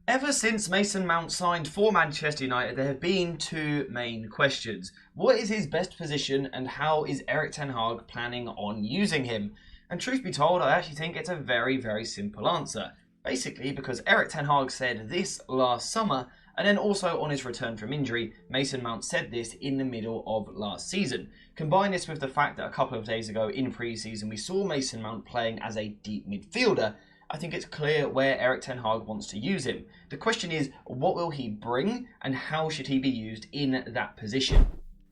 Ever since Mason Mount signed for Manchester United, there have been two main questions. What is his best position and how is Erik ten Hag planning on using him? And truth be told, I actually think it's a very, very simple answer. Basically, because Erik ten Hag said this last summer, and then also on his return from injury, Mason Mount said this in the middle of last season. Combine this with the fact that a couple of days ago in pre-season we saw Mason Mount playing as a deep midfielder, I think it's clear where Erik ten Hag wants to use him. The question is, what will he bring and how should he be used in that position?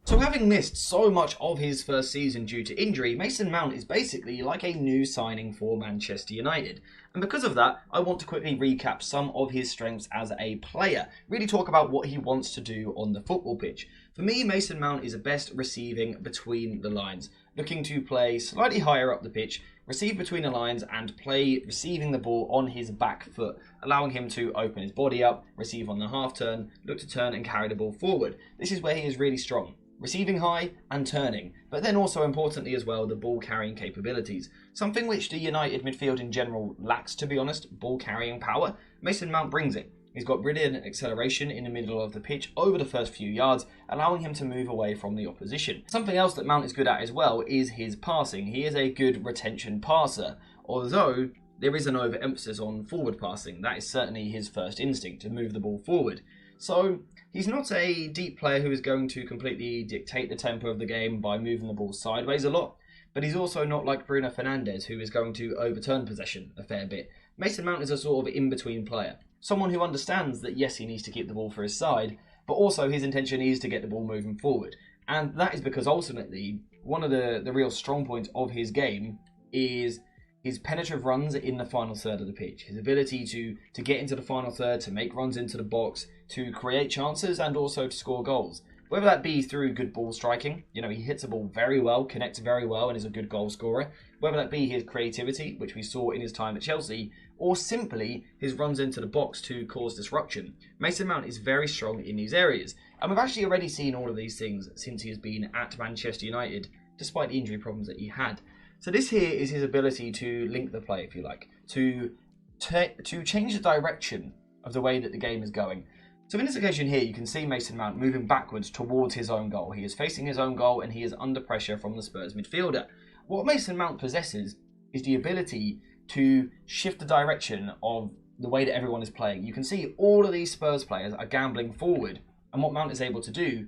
So having missed so much of his first season due to injury, Mason Mount is basically like a new signing for Manchester United. And because of that, I want to quickly recap some of his strengths as a player, really talk about what he wants to do on the football pitch. For me, Mason Mount is the best receiving between the lines, looking to play slightly higher up the pitch, receive between the lines and play receiving the ball on his back foot, allowing him to open his body up, receive on the half turn, look to turn and carry the ball forward. This is where he is really strong. Receiving high and turning, but then also importantly as well, the ball carrying capabilities. Something which the United midfield in general lacks, to be honest, ball carrying power. Mason Mount brings it. He's got brilliant acceleration in the middle of the pitch over the first few yards, allowing him to move away from the opposition. Something else that Mount is good at as well is his passing. He is a good retention passer, although there is an overemphasis on forward passing. That is certainly his first instinct, to move the ball forward. So he's not a deep player who is going to completely dictate the tempo of the game by moving the ball sideways a lot, but he's also not like Bruno Fernandes, who is going to overturn possession a fair bit. Mason Mount is a sort of in-between player. Someone who understands that yes, he needs to keep the ball for his side, but also his intention is to get the ball moving forward. And that is because ultimately, one of the real strong points of his game is his penetrative runs in the final third of the pitch. His ability to get into the final third, to make runs into the box, to create chances and also to score goals. Whether that be through good ball striking, he hits the ball very well, connects very well and is a good goal scorer. Whether that be his creativity, which we saw in his time at Chelsea, or simply his runs into the box to cause disruption. Mason Mount is very strong in these areas. And we've actually already seen all of these things since he has been at Manchester United, despite the injury problems that he had. So this here is his ability to link the play, if you like, to change the direction of the way that the game is going. So in this occasion here, you can see Mason Mount moving backwards towards his own goal. He is facing his own goal and he is under pressure from the Spurs midfielder. What Mason Mount possesses is the ability to shift the direction of the way that everyone is playing. You can see all of these Spurs players are gambling forward, and what Mount is able to do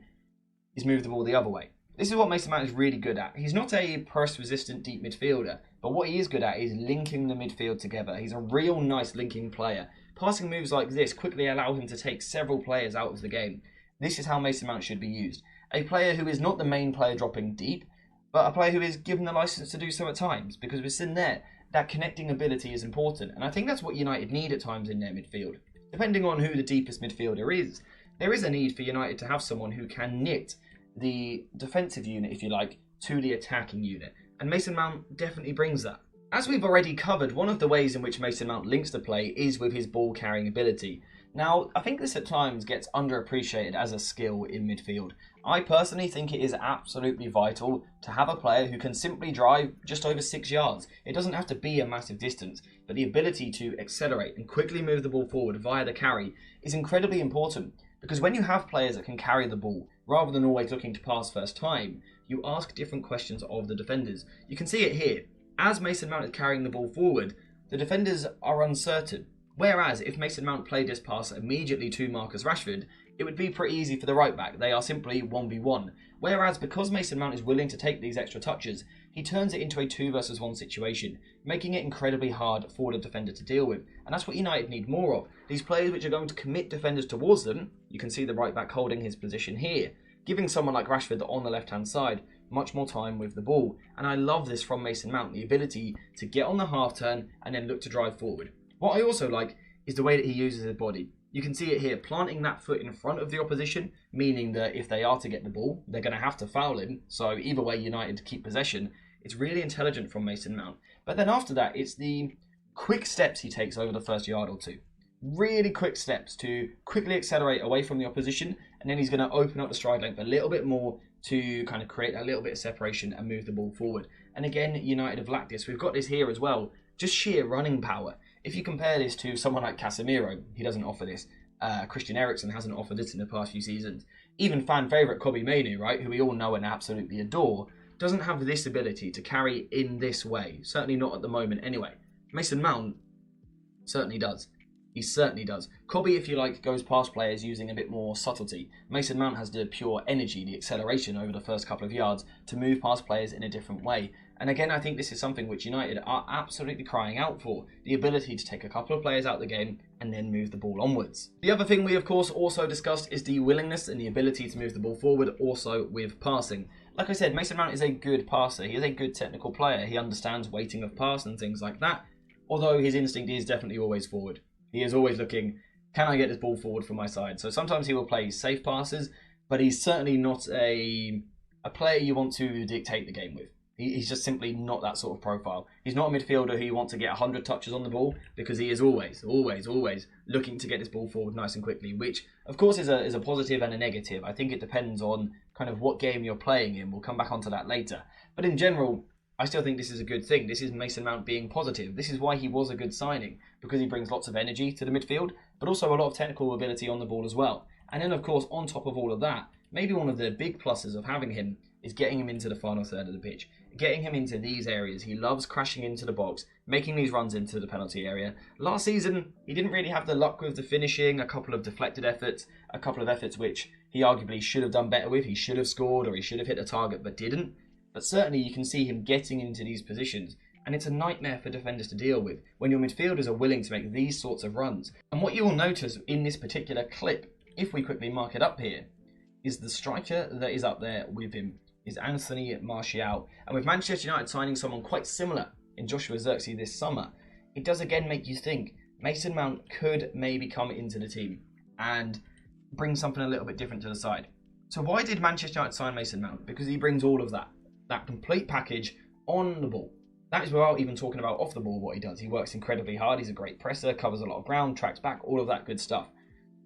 is move the ball the other way. This is what Mason Mount is really good at. He's not a press-resistant deep midfielder, but what he is good at is linking the midfield together. He's a real nice linking player. Passing moves like this quickly allow him to take several players out of the game. This is how Mason Mount should be used. A player who is not the main player dropping deep, but a player who is given the license to do so at times, because we're sitting there. That connecting ability is important, and I think that's what United need at times in their midfield. Depending on who the deepest midfielder is, there is a need for United to have someone who can knit the defensive unit, if you like, to the attacking unit, and Mason Mount definitely brings that. As we've already covered, one of the ways in which Mason Mount links the play is with his ball carrying ability. Now, I think this at times gets underappreciated as a skill in midfield. I personally think it is absolutely vital to have a player who can simply drive just over 6 yards. It doesn't have to be a massive distance, but the ability to accelerate and quickly move the ball forward via the carry is incredibly important, because when you have players that can carry the ball, rather than always looking to pass first time, you ask different questions of the defenders. You can see it here. As Mason Mount is carrying the ball forward, the defenders are uncertain. Whereas if Mason Mount played this pass immediately to Marcus Rashford, it would be pretty easy for the right back. They are simply 1v1. Whereas because Mason Mount is willing to take these extra touches, he turns it into a 2 versus 1 situation, making it incredibly hard for the defender to deal with. And that's what United need more of. These players which are going to commit defenders towards them. You can see the right back holding his position here, giving someone like Rashford on the left-hand side much more time with the ball. And I love this from Mason Mount, the ability to get on the half turn and then look to drive forward. What I also like is the way that he uses his body. You can see it here, planting that foot in front of the opposition, meaning that if they are to get the ball, they're going to have to foul him. So either way, United keep possession. It's really intelligent from Mason Mount. But then after that, it's the quick steps he takes over the first yard or two. Really quick steps to quickly accelerate away from the opposition, and then he's going to open up the stride length a little bit more to kind of create a little bit of separation and move the ball forward. And again, United have lacked this. We've got this here as well. Just sheer running power. If you compare this to someone like Casemiro, he doesn't offer this. Christian Eriksen hasn't offered this in the past few seasons. Even fan favourite Kobbie Mainoo, right, who we all know and absolutely adore, doesn't have this ability to carry in this way. Certainly not at the moment anyway. Mason Mount certainly does. He certainly does. Kobbie, if you like, goes past players using a bit more subtlety. Mason Mount has the pure energy, the acceleration over the first couple of yards to move past players in a different way. And again, I think this is something which United are absolutely crying out for. The ability to take a couple of players out of the game and then move the ball onwards. The other thing we, of course, also discussed is the willingness and the ability to move the ball forward, also with passing. Like I said, Mason Mount is a good passer. He is a good technical player. He understands weighting of pass and things like that. Although his instinct is definitely always forward. He is always looking, can I get this ball forward from my side? So sometimes he will play safe passes, but he's certainly not a player you want to dictate the game with. He's just simply not that sort of profile. He's not a midfielder who you want to get 100 touches on the ball, because he is always looking to get this ball forward nice and quickly, which of course is a positive and a negative. I think it depends on kind of what game you're playing in. We'll come back onto that later. But in general, I still think this is a good thing. This is Mason Mount being positive. This is why he was a good signing, because he brings lots of energy to the midfield, but also a lot of technical ability on the ball as well. And then, of course, on top of all of that, maybe one of the big pluses of having him is getting him into the final third of the pitch, getting him into these areas. He loves crashing into the box, making these runs into the penalty area. Last season, he didn't really have the luck with the finishing, a couple of deflected efforts, a couple of efforts which he arguably should have done better with. He should have scored or he should have hit the target, but didn't. But certainly you can see him getting into these positions, and it's a nightmare for defenders to deal with when your midfielders are willing to make these sorts of runs. And what you will notice in this particular clip, if we quickly mark it up here, is the striker that is up there with him is Anthony Martial. And with Manchester United signing someone quite similar in Joshua Zirkzee this summer, it does again make you think Mason Mount could maybe come into the team and bring something a little bit different to the side. So why did Manchester United sign Mason Mount? Because he brings all of that complete package on the ball. That is without even talking about off the ball what he does. He works incredibly hard. He's a great presser, covers a lot of ground, tracks back, all of that good stuff.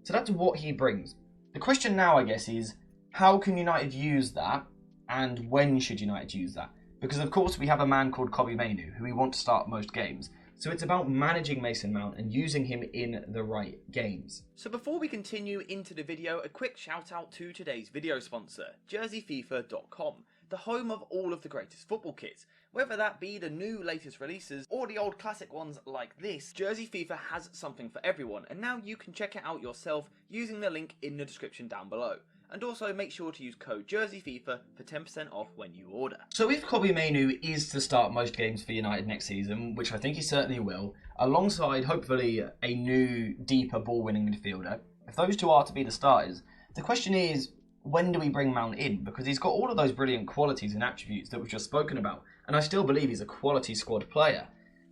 So that's what he brings. The question now, I guess, is how can United use that, and when should United use that? Because, of course, we have a man called Kobbie Mainoo who we want to start most games. So it's about managing Mason Mount and using him in the right games. So before we continue into the video, a quick shout out to today's video sponsor, JerseyFifa.com. The home of all of the greatest football kits. Whether that be the new latest releases or the old classic ones like this, Jersey FIFA has something for everyone, and now you can check it out yourself using the link in the description down below. And also make sure to use code JerseyFifa for 10% off when you order. So if Kobbie Mainoo is to start most games for United next season, which I think he certainly will, alongside hopefully a new, deeper ball-winning midfielder, if those two are to be the starters, the question is, when do we bring Mount in? Because he's got all of those brilliant qualities and attributes that we've just spoken about, and I still believe he's a quality squad player.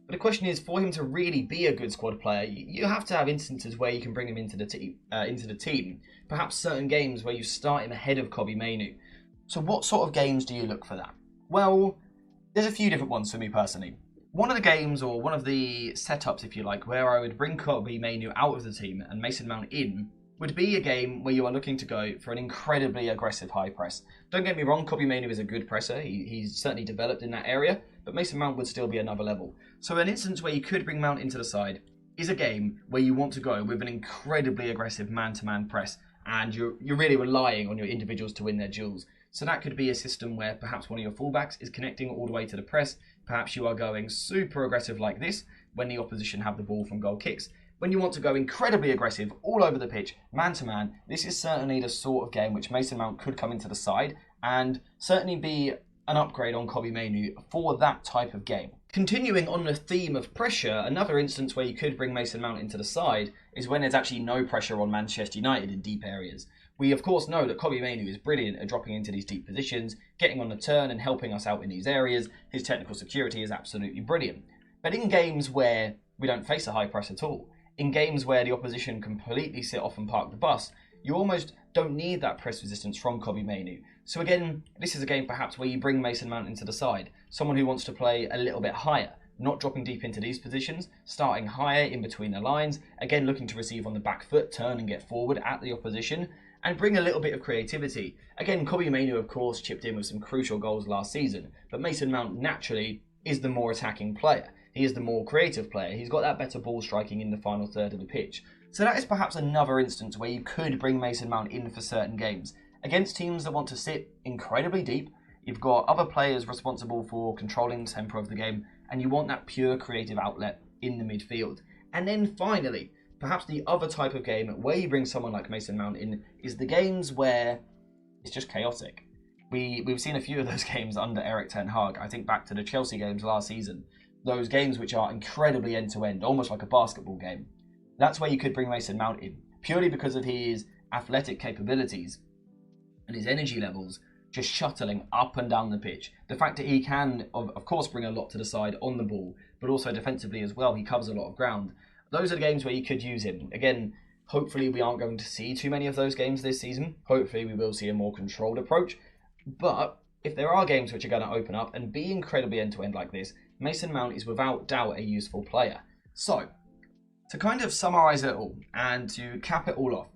But the question is, for him to really be a good squad player, you have to have instances where you can bring him into the team. Perhaps certain games where you start him ahead of Kobbie Mainoo. So what sort of games do you look for that? Well, there's a few different ones for me personally. One of the games, or one of the setups if you like, where I would bring Kobbie Mainoo out of the team and Mason Mount in, would be a game where you are looking to go for an incredibly aggressive high press. Don't get me wrong, Kobbie Mainoo is a good presser. He's certainly developed in that area, but Mason Mount would still be another level. So an instance where you could bring Mount into the side is a game where you want to go with an incredibly aggressive man-to-man press, and you're really relying on your individuals to win their duels. So that could be a system where perhaps one of your fullbacks is connecting all the way to the press. Perhaps you are going super aggressive like this when the opposition have the ball from goal kicks. When you want to go incredibly aggressive all over the pitch, man-to-man, this is certainly the sort of game which Mason Mount could come into the side and certainly be an upgrade on Kobbie Mainoo for that type of game. Continuing on the theme of pressure, another instance where you could bring Mason Mount into the side is when there's actually no pressure on Manchester United in deep areas. We of course know that Kobbie Mainoo is brilliant at dropping into these deep positions, getting on the turn and helping us out in these areas. His technical security is absolutely brilliant. But in games where we don't face a high press at all, in games where the opposition completely sit off and park the bus, you almost don't need that press resistance from Kobbie Mainoo. So again, this is a game perhaps where you bring Mason Mount into the side, someone who wants to play a little bit higher, not dropping deep into these positions, starting higher in between the lines, again looking to receive on the back foot, turn and get forward at the opposition, and bring a little bit of creativity. Again, Kobbie Mainoo of course chipped in with some crucial goals last season, but Mason Mount naturally is the more attacking player. He is the more creative player. He's got that better ball striking in the final third of the pitch. So that is perhaps another instance where you could bring Mason Mount in for certain games. Against teams that want to sit incredibly deep, you've got other players responsible for controlling the tempo of the game, and you want that pure creative outlet in the midfield. And then finally, perhaps the other type of game where you bring someone like Mason Mount in is the games where it's just chaotic. We've seen a few of those games under Erik ten Hag. I think back to the Chelsea games last season. Those games which are incredibly end-to-end, almost like a basketball game. That's where you could bring Mason Mount in, purely because of his athletic capabilities and his energy levels, just shuttling up and down the pitch. The fact that he can, of course, bring a lot to the side on the ball, but also defensively as well. He covers a lot of ground. Those are the games where you could use him. Again, hopefully we aren't going to see too many of those games this season. Hopefully we will see a more controlled approach. But if there are games which are going to open up and be incredibly end-to-end like this, Mason Mount is without doubt a useful player. So, to kind of summarise it all and to cap it all off,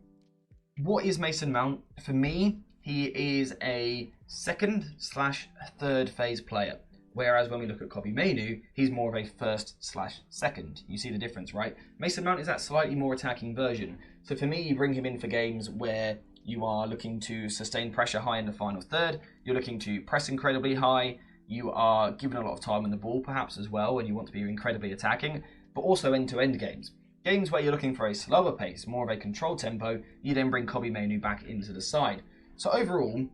what is Mason Mount? For me, he is a second/third phase player. Whereas when we look at Kobbie Mainoo, he's more of a first/second. You see the difference, right? Mason Mount is that slightly more attacking version. So for me, you bring him in for games where you are looking to sustain pressure high in the final third. You're looking to press incredibly high. You are given a lot of time on the ball perhaps as well, and you want to be incredibly attacking. But also end-to-end games. Games where you're looking for a slower pace, more of a controlled tempo. You then bring Kobbie Mainoo back into the side. So overall,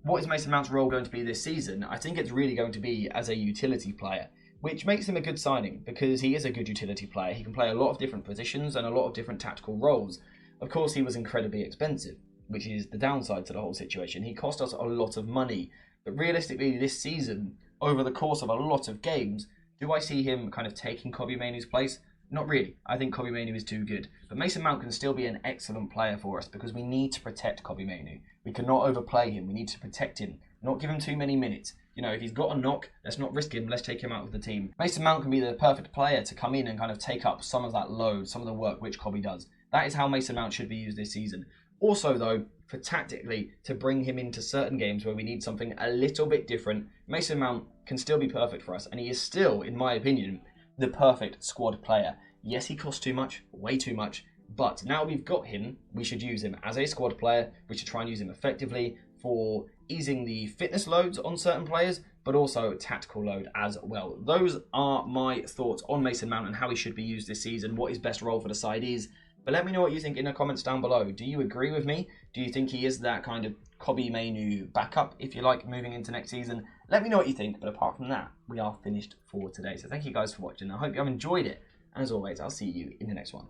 what is Mason Mount's role going to be this season? I think it's really going to be as a utility player, which makes him a good signing because he is a good utility player. He can play a lot of different positions and a lot of different tactical roles. Of course, he was incredibly expensive, which is the downside to the whole situation. He cost us a lot of money, but realistically this season, over the course of a lot of games, do I see him kind of taking Kobbie Mainoo's place? Not really. I think Kobbie Mainoo is too good. But Mason Mount can still be an excellent player for us because we need to protect Kobbie Mainoo. We cannot overplay him. We need to protect him, not give him too many minutes. You know, if he's got a knock, let's not risk him. Let's take him out of the team. Mason Mount can be the perfect player to come in and kind of take up some of that load, some of the work which Kobbie does. That is how Mason Mount should be used this season. Also, though, for tactically, to bring him into certain games where we need something a little bit different, Mason Mount can still be perfect for us. And he is still, in my opinion, the perfect squad player. Yes, he costs too much, way too much, but now we've got him, we should use him as a squad player. We should try and use him effectively for easing the fitness loads on certain players, but also tactical load as well. Those are my thoughts on Mason Mount and how he should be used this season, what his best role for the side is. But let me know what you think in the comments down below. Do you agree with me? Do you think he is that kind of Kobbie Mainoo backup, if you like, moving into next season? Let me know what you think, but apart from that, we are finished for today. So thank you guys for watching. I hope you have enjoyed it. And as always, I'll see you in the next one.